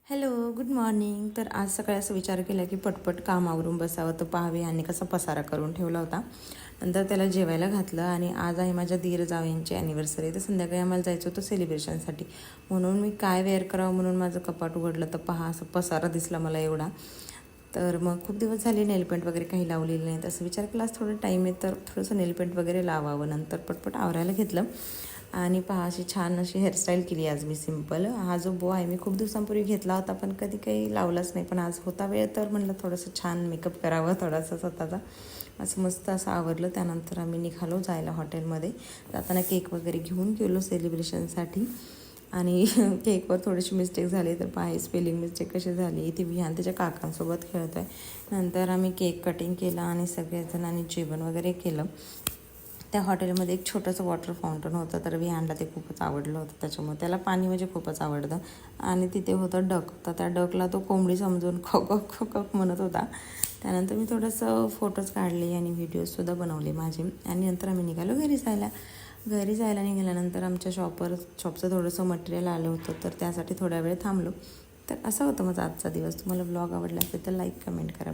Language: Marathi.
Hello, good morning. तर आज सकाळी असं विचार केला की पटपट काम आवरून बसावं, तर पाहावे आणि कसा पसारा करून ठेवला होता. नंतर त्याला जेवायला घातलं आणि आज आहे माझ्या दीर जावयांची ॲनिव्हर्सरी. तर संध्याकाळी आम्हाला जायचं होतं सेलिब्रेशनसाठी. म्हणून मी काय वेअर करावं म्हणून माझं कपाट उघडलं तर पहा असं पसारा दिसला मला एवढा. तर मग खूप दिवस झाले नेलपेंट वगैरे काही लावलेलं नाही. तसं विचार केला आज थोडं टाईम आहे तर थोडंसं नेलपेंट वगैरे लावावं. नंतर पटपट आवरायला घेतलं आणि पहा अशी छान अशी हेअरस्टाईल केली आज मी सिम्पल. हा जो बो आहे मी खूप दिवसांपूर्वी घेतला होता पण कधी काही लावलाच नाही. पण आज होता वेळ तर म्हटलं थोडंसं छान मेकअप करावं थोडासा स्वतःचा. असं मस्त असं आवरलं. त्यानंतर आम्ही निघालो जायला हॉटेलमध्ये. जाताना केक वगैरे घेऊन गेलो सेलिब्रेशनसाठी. आणि केकवर थोडीशी मिस्टेक झाली तर पहा स्पेलिंग मिस्टेक कशी झाली. ती विहान त्याच्या काकांसोबत खेळतो आहे. नंतर आम्ही केक कटिंग केलं आणि सगळेजणांनी जेवण वगैरे केलं. त्या हॉटेलमध्ये एक छोटंसं वॉटर फाउंटन होतं तर विहानला ते खूपच आवडलं होतं. त्याच्यामुळे त्याला पाणी म्हणजे खूपच आवडतं. आणि तिथे होतं डक. तर त्या डकला तो कोंबडी समजून खो खो म्हणत होता. त्यानंतर मी थोडंसं फोटोज काढले आणि व्हिडिओजसुद्धा बनवले माझे. आणि नंतर आम्ही निघालो घरी जायला निघाल्यानंतर आमच्या शॉपचं थोडंसं मटेरियल आलं होतं तर त्यासाठी थोड्या वेळ थांबलो. तर असं होतं माझा आजचा दिवस. तुम्हाला ब्लॉग आवडला असेल तर लाईक कमेंट करा.